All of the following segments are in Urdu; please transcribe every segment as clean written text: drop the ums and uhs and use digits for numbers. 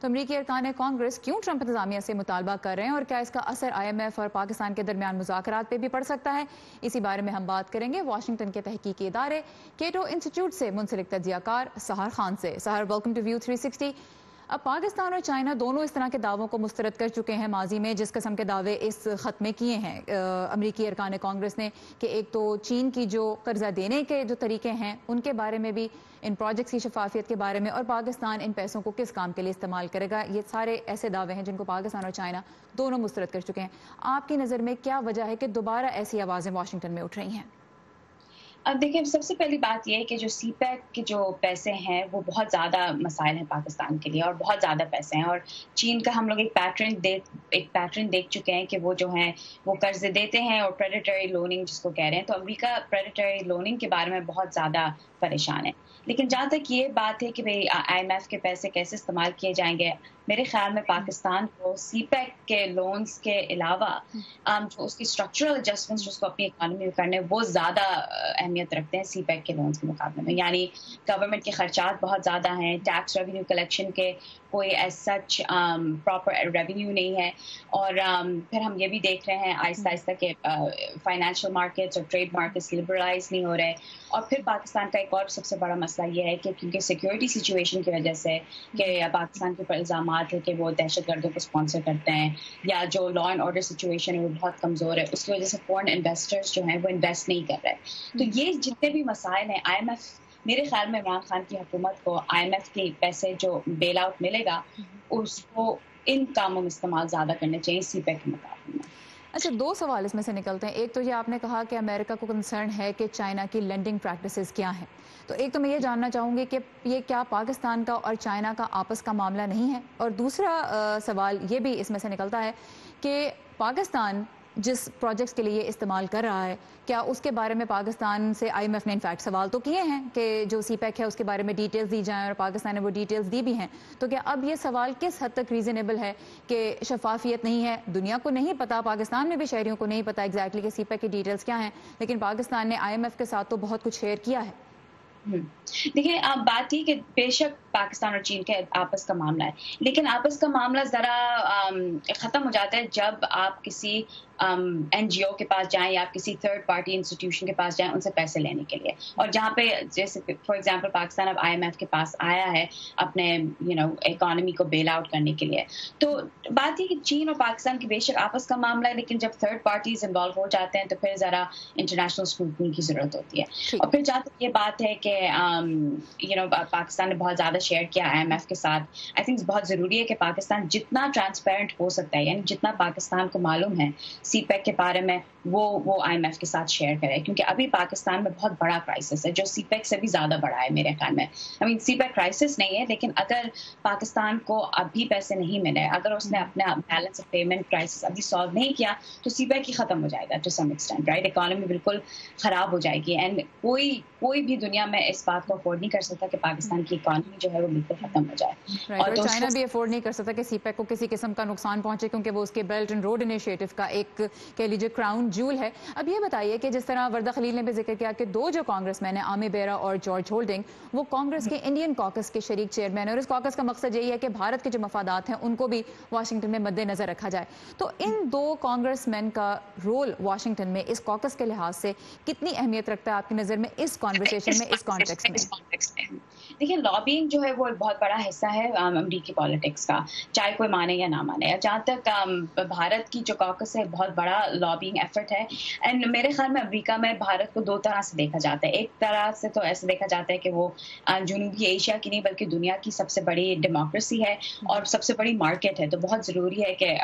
تو امریکی ارکان کانگریس کیوں ٹرمپ انتظامیہ سے مطالبہ کر رہے ہیں اور کیا اس کا اثر IMF اور پاکستان کے درمیان مذاکرات پہ بھی پڑ سکتا ہے؟ اسی بارے میں ہم بات کریں گے واشنگٹن کے تحقیقی ادارے کیٹو انسٹیٹیوٹ سے منسلک تجزیہ کار سحر خان سے۔ سحر، ویلکم ٹو ویو 360۔ اب پاکستان اور چائنا دونوں اس طرح کے دعووں کو مسترد کر چکے ہیں ماضی میں، جس قسم کے دعوے اس خط میں کیے ہیں امریکی ارکان کانگریس نے، کہ ایک تو چین کی جو قرضہ دینے کے جو طریقے ہیں ان کے بارے میں بھی، ان پروجیکٹس کی شفافیت کے بارے میں، اور پاکستان ان پیسوں کو کس کام کے لیے استعمال کرے گا، یہ سارے ایسے دعوے ہیں جن کو پاکستان اور چائنا دونوں مسترد کر چکے ہیں۔ آپ کی نظر میں کیا وجہ ہے کہ دوبارہ ایسی آوازیں واشنگٹن میں اٹھ رہی ہیں؟ اب دیکھیں، سب سے پہلی بات یہ ہے کہ جو سی پیک کے جو پیسے ہیں وہ بہت زیادہ مسائل ہیں پاکستان کے لیے، اور بہت زیادہ پیسے ہیں، اور چین کا ہم لوگ ایک پیٹرن دیکھ چکے ہیں کہ وہ جو ہیں وہ قرض دیتے ہیں اور پریڈیٹری لوننگ جس کو کہہ رہے ہیں، تو امریکہ پریڈیٹری لوننگ کے بارے میں بہت زیادہ پریشان ہے۔ لیکن جہاں تک یہ بات ہے کہ IMF کے پیسے کیسے استعمال کیے جائیں گے، میرے خیال میں پاکستان کو سی پیک کے لونز کے علاوہ جو اس کی اسٹرکچرل ایڈجسٹمنٹس جس کو اپنی اکانومی میں کرنے وہ زیادہ اہمیت رکھتے ہیں سی پیک کے لونز کے مقابلے میں۔ یعنی گورنمنٹ کے خرچات بہت زیادہ ہیں، ٹیکس ریونیو کلیکشن کے کوئی ایز سچ پراپر ریونیو نہیں ہے، اور پھر ہم یہ بھی دیکھ رہے ہیں آہستہ آہستہ کہ فائنینشیل مارکیٹس اور ٹریڈ مارکیٹس لبرلائز نہیں ہو رہے، اور پھر پاکستان کا ایک اور سب سے بڑا مسئلہ یہ ہے کہ کیونکہ سیکیورٹی سچویشن کی وجہ سے کہ پاکستان کے اوپر الزامات ہے کہ وہ دہشت گردوں کو اسپانسر کرتے ہیں، یا جو لا اینڈ آرڈر سچویشن ہے وہ بہت کمزور ہے، اس کی وجہ سے فورن انویسٹرز جو ہیں وہ انویسٹ نہیں کر رہے۔ تو یہ جتنے بھی مسائل ہیں، IMF میرے خیال میں عمران خان کی حکومت کو IMF کے پیسے جو بیل آؤٹ ملے گا اس کو ان کاموں میں استعمال زیادہ کرنے چاہیے سی پیک کے مقابلے میں۔ اچھا، دو سوال اس میں سے نکلتے ہیں۔ ایک تو یہ آپ نے کہا کہ امریکہ کو کنسرن ہے کہ چائنا کی لینڈنگ پریکٹسز کیا ہیں، تو ایک تو میں یہ جاننا چاہوں گی کہ یہ کیا پاکستان کا اور چائنا کا آپس کا معاملہ نہیں ہے؟ اور دوسرا سوال یہ بھی اس میں سے نکلتا ہے کہ پاکستان جس پروجیکٹس کے لیے استعمال کر رہا ہے، کیا اس کے بارے میں پاکستان سے IMF نے انفیکٹ سوال تو کیے ہیں کہ جو سی پیک ہے اس کے بارے میں ڈیٹیلز دی جائیں، اور پاکستان نے وہ ڈیٹیلز دی بھی ہیں، تو کیا اب یہ سوال کس حد تک ریزنیبل ہے کہ شفافیت نہیں ہے، دنیا کو نہیں پتا، پاکستان میں بھی شہریوں کو نہیں پتا ایگزیکٹلی کہ سی پیک کی ڈیٹیلز کیا ہیں، لیکن پاکستان نے IMF کے ساتھ تو بہت کچھ شیئر کیا ہے؟ دیکھیں، بات یہ کہ بے شک پاکستان اور چین کے آپس کا معاملہ ہے، لیکن آپس کا معاملہ ذرا ختم ہو جاتا ہے جب آپ کسی NGO کے پاس جائیں یا آپ کسی تھرڈ پارٹی انسٹیٹیوشن کے پاس جائیں ان سے پیسے لینے کے لیے، اور جہاں پہ جیسے فار ایگزامپل پاکستان اب IMF کے پاس آیا ہے اپنے اکانومی کو بیل آؤٹ کرنے کے لیے، تو بات یہ کہ چین اور پاکستان کی بے شک آپس کا معاملہ ہے، لیکن جب تھرڈ پارٹیز انوالو ہو جاتے ہیں تو پھر ذرا انٹرنیشنل اسکروٹنی کی ضرورت ہوتی ہے۔ اور پھر جہاں تک یہ بات ہے کہ پاکستان نے بہت زیادہ شیئر کیا IMF کے ساتھ، آئی تھنک بہت ضروری ہے کہ پاکستان جتنا ٹرانسپیرنٹ ہو سکتا ہے، یعنی جتنا پاکستان کو معلوم ہے سی پیک کے بارے میں وہ IMF کے ساتھ شیئر کرے، کیونکہ ابھی پاکستان میں بہت بڑا کرائسس ہے جو سی پیک سے بھی زیادہ بڑا ہے میرے خیال میں۔ سی پیک کرائسس نہیں ہے، لیکن اگر پاکستان کو ابھی پیسے نہیں ملے، اگر اس نے اپنا بیلنس آف پیمنٹ کرائسس ابھی سالو نہیں کیا تو سی پیک ہی ختم ہو جائے گا to some extent, right? Economy بالکل خراب ہو جائے گی، اینڈ کوئی بھی دنیا میں اس بات کو افورڈ نہیں کر سکتا کہ پاکستان کی اکانومی جو ہے وہ بالکل ختم ہو جائے، اور چائنا بھی افورڈ نہیں کر سکتا کہ سی پیک کو کسی قسم کا نقصان پہنچے، کیونکہ وہ اس کے بیلٹ اینڈ روڈ انیشیٹو کا ایک کہہ لیجیے کراؤن جول ہے۔ اب یہ بتائیے کہ جس طرح وردہ خلیل نے بھی ذکر کیا کہ دو جو کانگریس مین ہیں، عامی بیرا اور جارج ہولڈنگ، وہ کانگریس کے انڈین کاکس کے شریک چیئرمین ہیں، اور اس کاکس کا مقصد یہی ہے کہ بھارت کے جو مفادات ہیں ان کو بھی واشنگٹن میں مد نظر رکھا جائے۔ تو ان دو کانگریس مین کا رول واشنگٹن میں اس کاکس کے لحاظ سے کتنی اہمیت رکھتا ہے آپ کی نظر میں اس کانورسیشن میں، اس کانٹیکسٹ میں؟ دیکھیں، لابینگ جو ہے وہ ایک بہت بڑا حصہ ہے امریکی پالیٹکس کا، چاہے کوئی مانے یا نہ مانے۔ جہاں تک بھارت کی جو کاکس ہے بہت بڑا لابینگ ایفرٹ ہے، اینڈ میرے خیال میں امریکہ میں بھارت کو دو طرح سے دیکھا جاتا ہے۔ ایک طرح سے تو ایسے دیکھا جاتا ہے کہ وہ جنوبی ایشیا کی نہیں بلکہ دنیا کی سب سے بڑی ڈیموکریسی ہے اور سب سے بڑی مارکیٹ ہے، تو بہت ضروری ہے کہ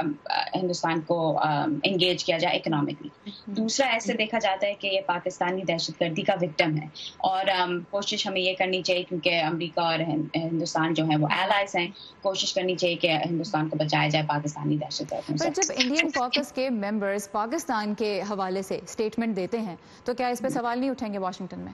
ہندوستان کو انگیج کیا جائے اکنامکلی۔ دوسرا ایسے دیکھا جاتا ہے کہ یہ پاکستانی دہشت گردی کا وکٹم ہے، اور کوشش ہمیں یہ کرنی چاہیے، کیونکہ امریکہ اور ہندوستان جو ہیں وہ ایلائز ہیں، کوشش کرنی چاہیے کہ ہندوستان کو بچایا جائے پاکستانی دہشت گردوں سے۔ پر جب انڈین کاکس کے ممبرز پاکستان کے حوالے سے اسٹیٹمنٹ دیتے ہیں تو کیا اس پہ سوال نہیں اٹھیں گے واشنگٹن میں؟